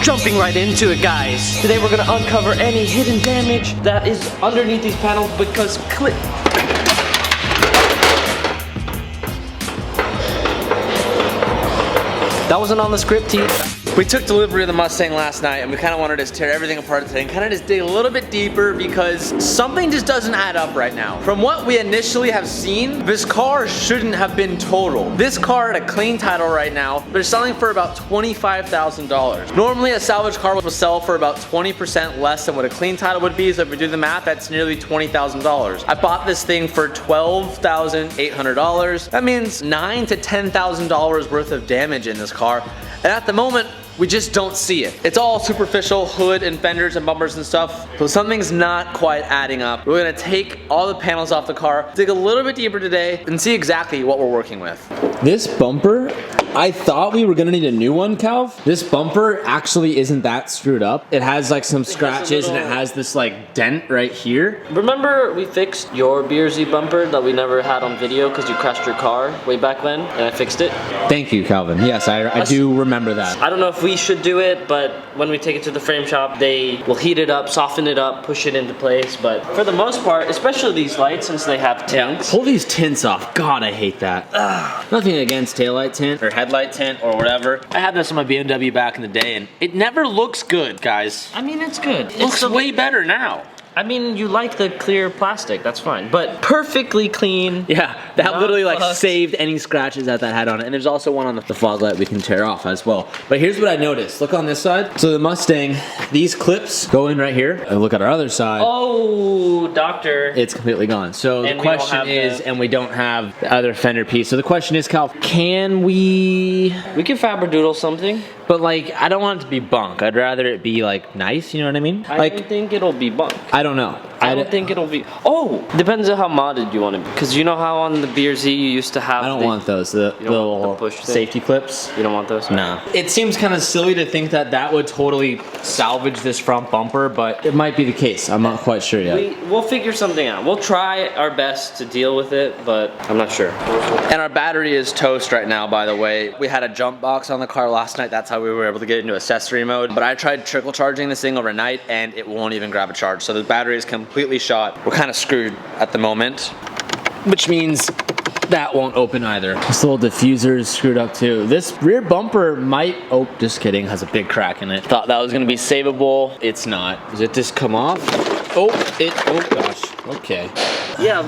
Jumping right into it, guys. Today we're gonna uncover any hidden damage that is underneath these panels because that wasn't on the script, team. We took delivery of the Mustang last night and we kind of wanted to tear everything apart today and kind of just dig a little bit deeper because something just doesn't add up right now. From what we initially have seen, this car shouldn't have been totaled. This car had a clean title right now. They're selling for about $25,000. Normally a salvage car will sell for about 20% less than what a clean title would be. So if we do the math, that's nearly $20,000. I bought this thing for $12,800. That means $9,000 to $10,000 worth of damage in this car. And at the moment, we just don't see it. It's all superficial, hood and fenders and bumpers and stuff. So something's not quite adding up. We're gonna take all the panels off the car, dig a little bit deeper today, and see exactly what we're working with. This bumper, I thought we were gonna need a new one, Calv. This bumper actually isn't that screwed up. It has like some scratches and it has this like dent right here. Remember we fixed your BRZ bumper that we never had on video because you crashed your car way back then and I fixed it? Thank you, Calvin. Yes, I do remember that. I don't know if we should do it, but when we take it to the frame shop, they will heat it up, soften it up, push it into place. But for the most part, especially these lights, since they have tints. Pull these tints off. God, I hate that. Nothing against taillight tint or headlight tint or whatever. I had this on my BMW back in the day and it never looks good, guys. I mean, it's good. It looks way better now. I mean, you like the clear plastic, that's fine. But perfectly clean. Yeah, that literally like saved any scratches that had on it. And there's also one on the fog light we can tear off as well. But here's what I noticed. Look on this side. So the Mustang, these clips go in right here. And look at our other side. Oh, doctor. It's completely gone. So the question is, and we don't have the other fender piece. So the question is, Cal, can we... We can Faberdoodle something. But like, I don't want it to be bunk. I'd rather it be like nice, you know what I mean? I don't think it'll be bunk. I don't know. I don't think it'll be. Oh, depends on how modded you want it. Because you know how on the BRZ you used to have. I don't want those. The little push safety clips. You don't want those? No. It seems kind of silly to think that that would totally salvage this front bumper, but it might be the case. I'm not quite sure yet. We'll figure something out. We'll try our best to deal with it, but I'm not sure. And our battery is toast right now, by the way. We had a jump box on the car last night. That's how we were able to get into accessory mode. But I tried trickle charging this thing overnight and it won't even grab a charge. So the battery is completely shot. We're kind of screwed at the moment, which means that won't open either. This little diffuser is screwed up too. This rear bumper might, oh, just kidding, has a big crack in it. Thought that was gonna be savable. It's not. Does it just come off? Oh gosh, okay. Yeah,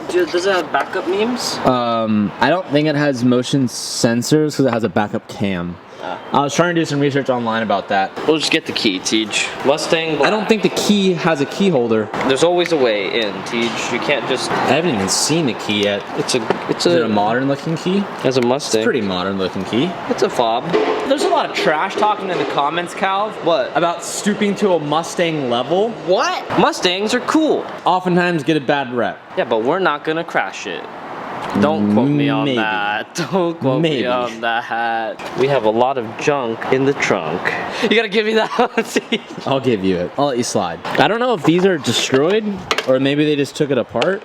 does it have backup memes? I don't think it has motion sensors because it has a backup cam. I was trying to do some research online about that. We'll just get the key, Tej. Mustang Black. I don't think the key has a key holder. There's always a way in, Tej. You can't just... I haven't even seen the key yet. Is it a modern looking key? As a Mustang. It's a pretty modern looking key. It's a fob. There's a lot of trash talking in the comments, Calv. What? About stooping to a Mustang level. What? Mustangs are cool. Oftentimes get a bad rep. Yeah, but we're not gonna crash it. Don't quote me on that. Don't quote me on that. We have a lot of junk in the trunk. You gotta give me that one. I'll give you it. I'll let you slide. I don't know if these are destroyed or maybe they just took it apart.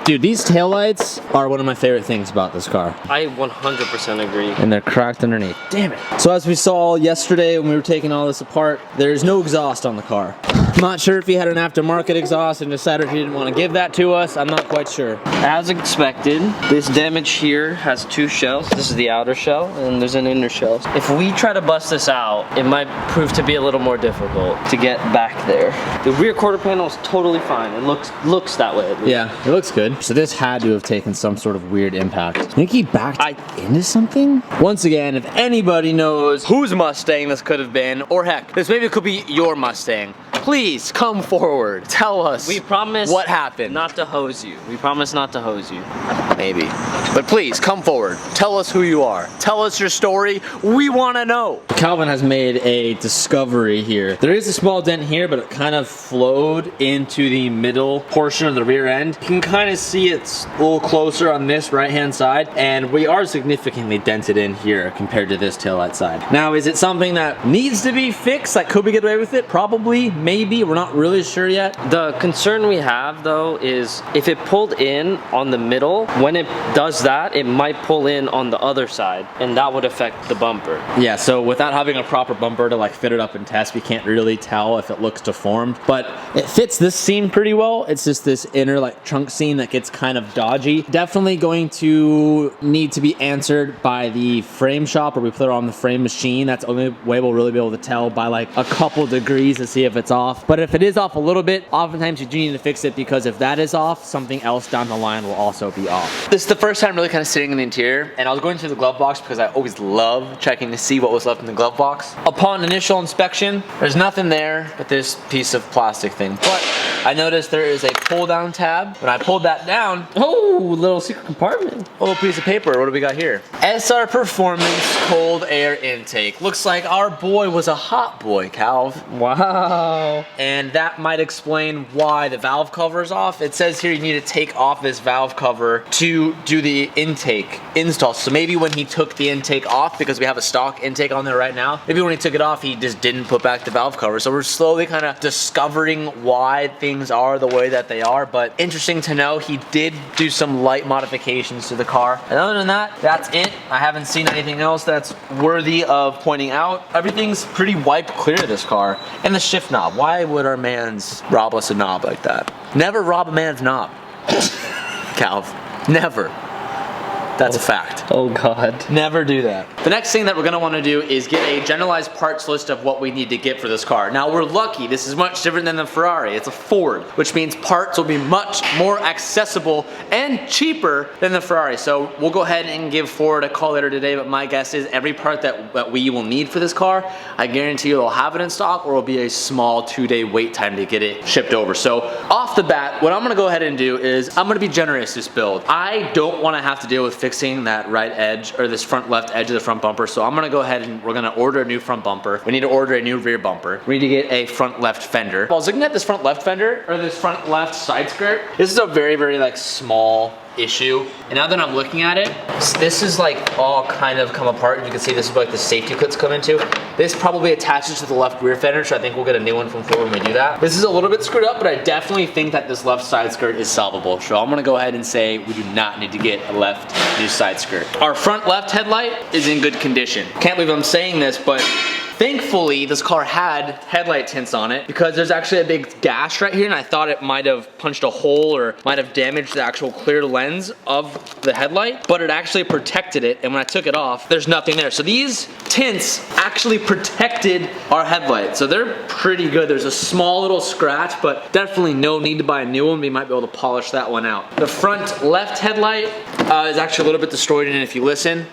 Dude, these taillights are one of my favorite things about this car. I 100% agree. And they're cracked underneath. Damn it. So as we saw yesterday when we were taking all this apart, there's no exhaust on the car. I'm not sure if he had an aftermarket exhaust and decided he didn't want to give that to us. I'm not quite sure. As expected, this damage here has two shells. This is the outer shell and there's an inner shell. If we try to bust this out, it might prove to be a little more difficult to get back there. The rear quarter panel is totally fine. It looks that way at least. Yeah, it looks good. So this had to have taken some sort of weird impact. I think he backed into something? Once again, if anybody knows Whose Mustang this could have been, or heck, this maybe could be your Mustang, please come forward. Tell us. We promise what happened. Not to hose you. We promise not to hose you. Maybe. But please come forward. Tell us who you are. Tell us your story. We want to know. Calvin has made a discovery here. There is a small dent here, but it kind of flowed into the middle portion of the rear end. You can kind of see it's a little closer on this right-hand side, and we are significantly dented in here compared to this taillight side. Now, is it something that needs to be fixed? Like, could we get away with it? Probably, maybe. We're not really sure yet. The concern we have, though, is if it pulled in on the middle, when when it does that, it might pull in on the other side, and that would affect the bumper. Yeah, so without having a proper bumper to like fit it up and test, we can't really tell if it looks deformed, but it fits this seam pretty well. It's just this inner like trunk seam that gets kind of dodgy. Definitely going to need to be answered by the frame shop, or we put it on the frame machine. That's the only way we'll really be able to tell by like a couple degrees to see if it's off. But if it is off a little bit, oftentimes you do need to fix it, because if that is off, something else down the line will also be off. This is the first time really kind of sitting in the interior, and I was going through the glove box because I always love checking to see what was left in the glove box. Upon initial inspection, there's nothing there but this piece of plastic thing. But I noticed there is a pull down tab. When I pulled that down, Oh, little secret compartment. a little piece of paper. What do we got here? SR Performance cold air intake. Looks like our boy was a hot boy, Calv. Wow. And that might explain why the valve cover is off. It says here you need to take off this valve cover to do the intake install. So maybe when he took the intake off, because we have a stock intake on there right now, maybe when he took it off, he just didn't put back the valve cover. So we're slowly kind of discovering why things are the way that they are. But interesting to know, he did do some light modifications to the car. And other than that, that's it. I haven't seen anything else that's worthy of pointing out. Everything's pretty wiped clear of this car. And the shift knob. Why would our mans rob us a knob like that? Never rob a man's knob. Calv. Never. That's a fact. Oh God. Never do that. The next thing that we're gonna wanna do is get a generalized parts list of what we need to get for this car. Now we're lucky, this is much different than the Ferrari. It's a Ford, which means parts will be much more accessible and cheaper than the Ferrari. So we'll go ahead and give Ford a call later today, but my guess is every part that we will need for this car, I guarantee you they'll have it in stock, or it'll be a small 2-day wait time to get it shipped over. So off the bat, what I'm gonna go ahead and do is I'm gonna be generous this build. I don't wanna have to deal with fixing that right edge, or this front left edge of the front bumper. So I'm gonna go ahead and we're gonna order a new front bumper. We need to order a new rear bumper. We need to get a front left fender. I was looking at this front left fender, or this front left side skirt. This is a very, very like small issue. And now that I'm looking at it, this is like all kind of come apart. You can see this is like the safety clips come into. This probably attaches to the left rear fender, so I think we'll get a new one from Ford when we do that. This is a little bit screwed up, but I definitely think that this left side skirt is solvable. So I'm gonna go ahead and say we do not need to get a left new side skirt. Our front left headlight is in good condition. Can't believe I'm saying this, but thankfully, this car had headlight tints on it, because there's actually a big gash right here, and I thought it might have punched a hole or might have damaged the actual clear lens of the headlight, but it actually protected it, and when I took it off, there's nothing there. So these tints actually protected our headlight, so they're pretty good. There's a small little scratch, but definitely no need to buy a new one. We might be able to polish that one out. The front left headlight is actually a little bit destroyed, and if you listen,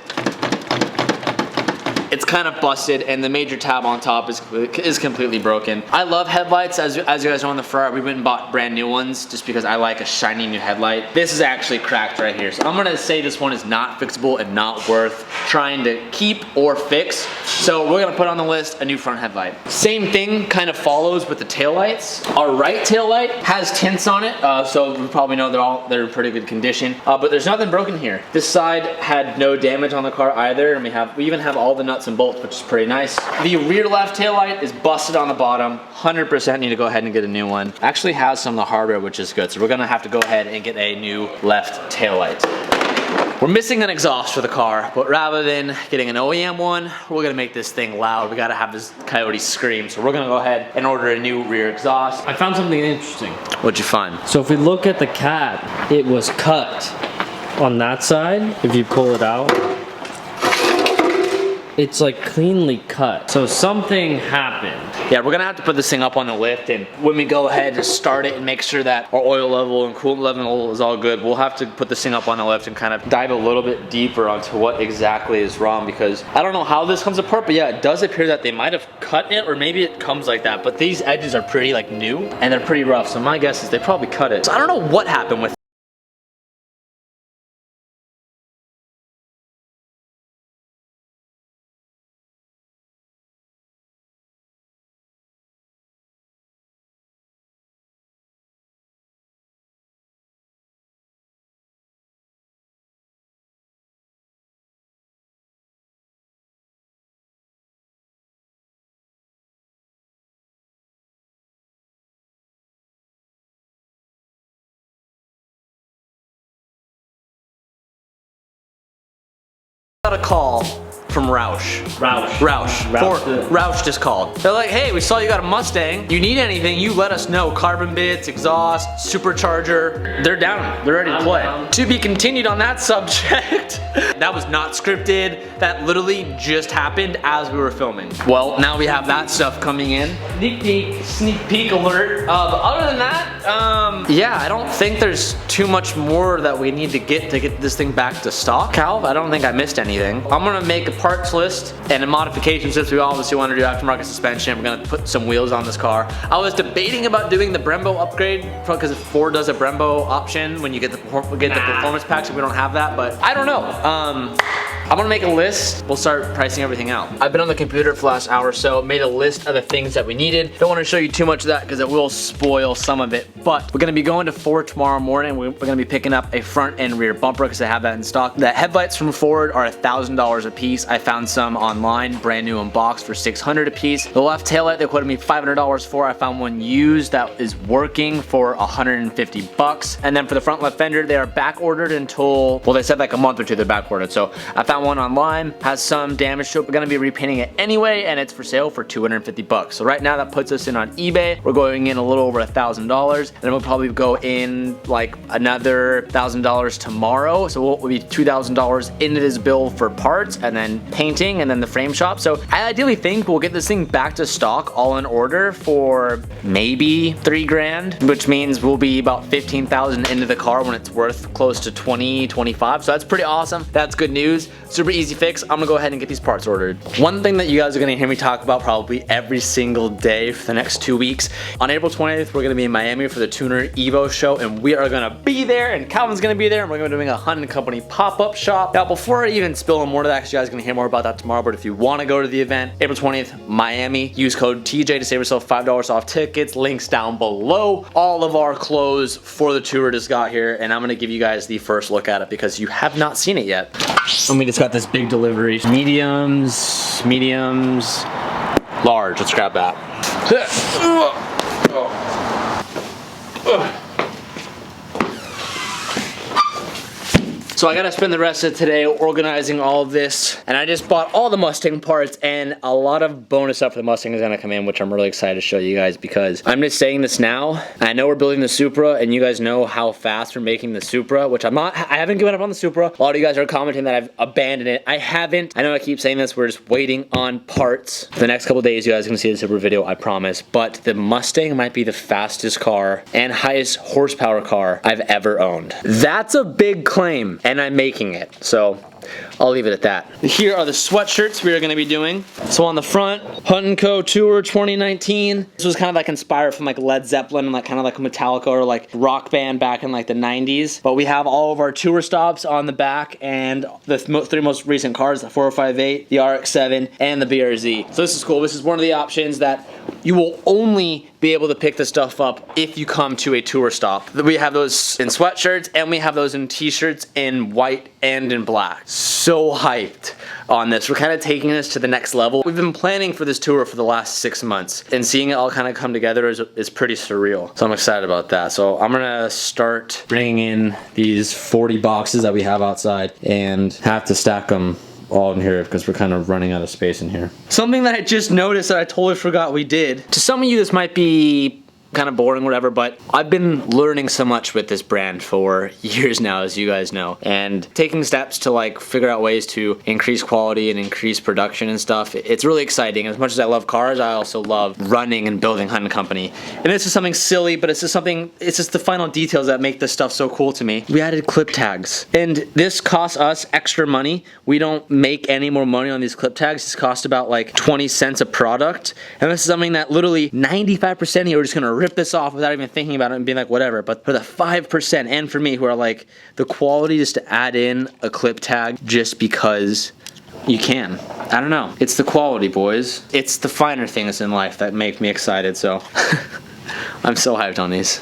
it's kind of busted, and the major tab on top is completely broken. I love headlights. As you guys know, on the Ferrari, we went and bought brand new ones just because I like a shiny new headlight. This is actually cracked right here. So I'm gonna say this one is not fixable and not worth trying to keep or fix. So we're gonna put on the list a new front headlight. Same thing kind of follows with the taillights. Our right taillight has tints on it, so we probably know they're in pretty good condition, but there's nothing broken here. This side had no damage on the car either, and we even have all the nuts and bolts, which is pretty nice. The rear left taillight is busted on the bottom. 100% need to go ahead and get a new one. Actually has some of the hardware, which is good, so we're gonna have to go ahead and get a new left taillight. We're missing an exhaust for the car, but rather than getting an OEM one, we're gonna make this thing loud. We gotta have this coyote scream, so we're gonna go ahead and order a new rear exhaust. I found something interesting. What'd you find? So if we look at the cat, it was cut on that side. If you pull it out, it's like cleanly cut. So something happened. Yeah, we're gonna have to put this thing up on the lift, and when we go ahead and start it and make sure that our oil level and coolant level is all good, we'll have to put this thing up on the lift and kind of dive a little bit deeper onto what exactly is wrong, because I don't know how this comes apart, but yeah, it does appear that they might have cut it, or maybe it comes like that, but these edges are pretty like new, and they're pretty rough, so my guess is they probably cut it. So I don't know what happened with got a call from Roush. Roush just called. They're like, hey, we saw you got a Mustang. You need anything, you let us know. Carbon bits, exhaust, supercharger. They're down. They're ready to play. To be continued on that subject. That was not scripted. That literally just happened as we were filming. Well, now we have that stuff coming in. Sneak peek alert. But other than that, yeah, I don't think there's too much more that we need to get this thing back to stock. Cal, I don't think I missed anything. I'm gonna make a parts list and a modification since we obviously want to do aftermarket suspension. We're gonna put some wheels on this car. I was debating about doing the Brembo upgrade because Ford does a Brembo option when you get the performance pack, so we don't have that, but I don't know. I'm gonna make a list. We'll start pricing everything out. I've been on the computer for the last hour or so, made a list of the things that we needed. Don't want to show you too much of that because it will spoil some of it, but we're gonna be going to Ford tomorrow morning. We're gonna be picking up a front and rear bumper because they have that in stock. The headlights from Ford are $1,000 a piece. I found some online, brand new in box for $600 a piece. The left taillight they quoted me $500 for. I found one used that is working for $150. And then for the front left fender, they are back ordered until, well, they said like a month or two they're back ordered. So I found one online, has some damage to it. We're gonna be repainting it anyway, and it's for sale for $250. So right now that puts us in on eBay. We're going in a little over $1,000, and then we'll probably go in like another $1,000 tomorrow. So we'll be $2,000 into this bill for parts, and then painting, and then the frame shop. So I ideally think we'll get this thing back to stock, all in order, for maybe $3 grand, which means we'll be about 15,000 into the car when it's worth close to 20, 25. So that's pretty awesome. That's good news. Super easy fix. I'm gonna go ahead and get these parts ordered. One thing that you guys are gonna hear me talk about probably every single day for the next 2 weeks. On April 20th, we're gonna be in Miami for the Tuner Evo show, and we are gonna be there, and Calvin's gonna be there, and we're gonna be doing a Hunt & Company pop-up shop. Now, before I even spill on more of that, because you guys are gonna hear more about that tomorrow, but if you wanna go to the event, April 20th, Miami, use code TJ to save yourself $5 off tickets. Links down below. All of our clothes for the tour just got here, and I'm gonna give you guys the first look at it because you have not seen it yet. And we just got this big delivery. Mediums, large. Let's grab that. So I gotta spend the rest of today organizing all of this, and I just bought all the Mustang parts, and a lot of bonus stuff for the Mustang is gonna come in, which I'm really excited to show you guys because I'm just saying this now. I know we're building the Supra, and you guys know how fast we're making the Supra, which I haven't given up on the Supra. A lot of you guys are commenting that I've abandoned it. I haven't. I know I keep saying this, we're just waiting on parts. For the next couple days, you guys are gonna see the Supra video, I promise, but the Mustang might be the fastest car and highest horsepower car I've ever owned. That's a big claim. And I'm making it, so I'll leave it at that. Here are the sweatshirts we are going to be doing. So on the front, Hunt & Co. Tour 2019. This was kind of like inspired from like Led Zeppelin and like kind of like Metallica or like rock band back in like the 90s. But we have all of our tour stops on the back and the three most recent cars, the 4058, the RX-7, and the BRZ. So this is cool. This is one of the options that you will only be able to pick this stuff up if you come to a tour stop. We have those in sweatshirts and we have those in t-shirts in white and in black. So hyped on this. We're kind of taking this to the next level. We've been planning for this tour for the last 6 months, and seeing it all kind of come together is pretty surreal. So I'm excited about that. So I'm gonna start bringing in these 40 boxes that we have outside and have to stack them all in here because we're kind of running out of space in here. Something that I just noticed that I totally forgot we did. To some of you this might be kind of boring, whatever, but I've been learning so much with this brand for years now, as you guys know, and taking steps to like figure out ways to increase quality and increase production and stuff. It's really exciting. As much as I love cars, I also love running and building Hunt & Company. And this is something silly, but it's just the final details that make this stuff so cool to me. We added clip tags, and this costs us extra money. We don't make any more money on these clip tags. This cost about like 20 cents a product, and this is something that literally 95% of you are just gonna rip this off without even thinking about it and being like, whatever. But for the 5%, and for me, who are like, the quality is to add in a clip tag just because you can. I don't know. It's the quality, boys. It's the finer things in life that make me excited, so I'm so hyped on these.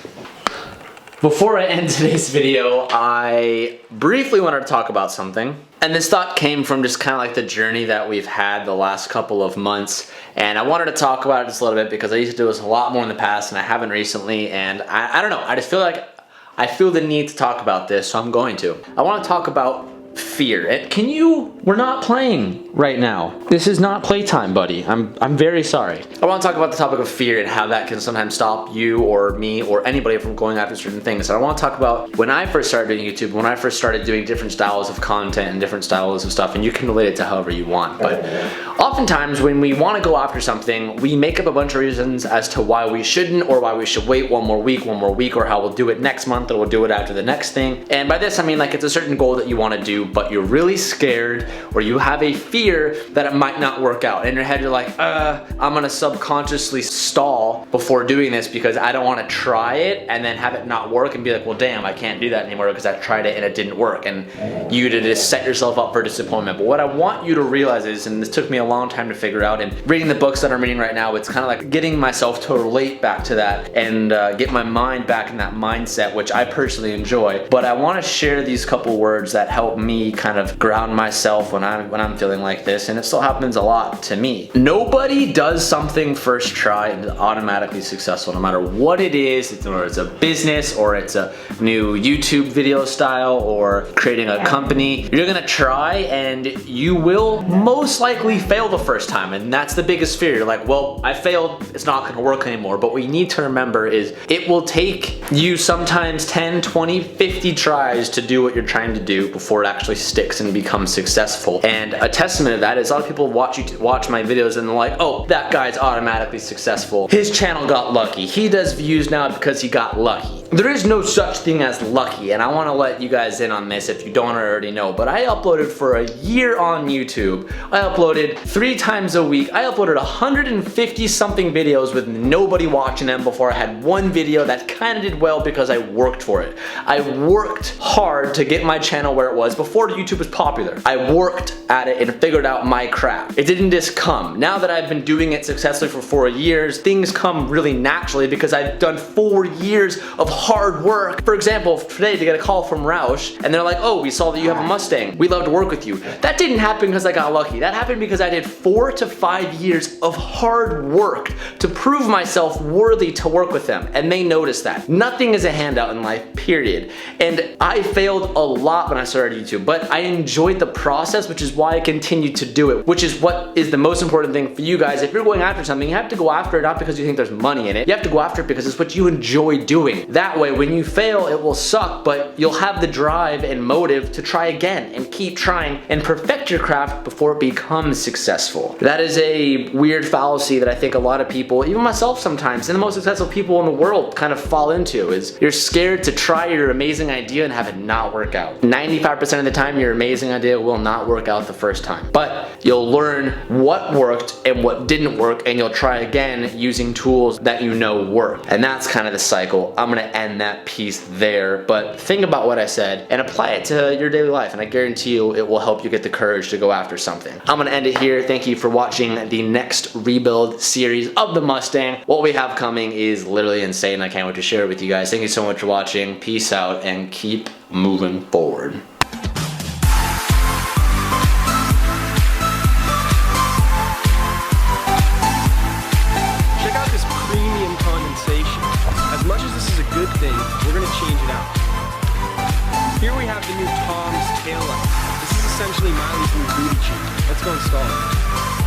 Before I end today's video, I briefly wanted to talk about something. And this thought came from just kind of like the journey that we've had the last couple of months. And I wanted to talk about it just a little bit because I used to do this a lot more in the past and I haven't recently. And I don't know, I just feel like I feel the need to talk about this, so I'm going to. I want to talk about fear. We're not playing right now. This is not playtime, buddy. I'm very sorry. I want to talk about the topic of fear and how that can sometimes stop you or me or anybody from going after certain things. And I want to talk about when I first started doing YouTube, when I first started doing different styles of content and different styles of stuff, and you can relate it to however you want. But oftentimes when we want to go after something, we make up a bunch of reasons as to why we shouldn't, or why we should wait one more week, or how we'll do it next month, or we'll do it after the next thing. And by this I mean like it's a certain goal that you want to do, but you're really scared, or you have a fear that it might not work out. In your head you're like, I'm gonna subconsciously stall before doing this because I don't want to try it and then have it not work and be like, well damn, I can't do that anymore because I tried it and it didn't work, and you to just set yourself up for disappointment. But what I want you to realize is, and this took me a long time to figure out, and reading the books that I'm reading right now, it's kind of like getting myself to relate back to that and get my mind back in that mindset, which I personally enjoy. But I want to share these couple words that help me kind of ground myself when I'm feeling like this, and it still happens a lot to me. Nobody does something first try and is automatically successful, no matter what it is, or it's a business, or it's a new YouTube video style, or creating a company. You're gonna try and you will most likely fail the first time, and that's the biggest fear. You're like, well, I failed, it's not gonna work anymore. But what you need to remember is it will take you sometimes 10, 20, 50 tries to do what you're trying to do before it actually sticks and becomes successful. And a testament of that is a lot of people watch my videos and they're like, oh, that guy's automatically successful. His channel got lucky. He does views now because he got lucky. There is no such thing as lucky, and I want to let you guys in on this if you don't already know, but I uploaded for a year on YouTube. I uploaded 3 times a week. I uploaded 150 something videos with nobody watching them before I had one video that kind of did well because I worked for it. I worked hard to get my channel where it was before YouTube was popular. I worked at it and figured out my craft. It didn't just come. Now that I've been doing it successfully for 4 years, things come really naturally because I've done 4 years of hard work. For example, today to get a call from Roush and they're like, oh, we saw that you have a Mustang. We'd love to work with you. That didn't happen because I got lucky. That happened because I did 4 to 5 years of hard work to prove myself worthy to work with them, and they noticed that. Nothing is a handout in life, period. And I failed a lot when I started YouTube, but I enjoyed the process, which is why I continued to do it, which is what is the most important thing for you guys. If you're going after something, you have to go after it not because you think there's money in it. You have to go after it because it's what you enjoy doing. That way, when you fail, it will suck, but you'll have the drive and motive to try again and keep trying and perfect your craft before it becomes successful. That is a weird fallacy that I think a lot of people, even myself sometimes, and the most successful people in the world kind of fall into, is you're scared to try your amazing idea and have it not work out. 95% of the time, your amazing idea will not work out the first time, but you'll learn what worked and what didn't work, and you'll try again using tools that you know work. And that's kind of the cycle. I'm gonna end that piece there, but think about what I said and apply it to your daily life, and I guarantee you it will help you get the courage to go after something. I'm gonna end it here. Thank you for watching the next rebuild series of the Mustang. What we have coming is literally insane. I can't wait to share it with you guys. Thank you so much for watching. Peace out and keep moving forward. Check out this premium condensation. As much as this is a good thing, we're gonna change it out. Here we have the new Tom's Taillight. This is essentially Miley's new booty cheek. Let's go install it.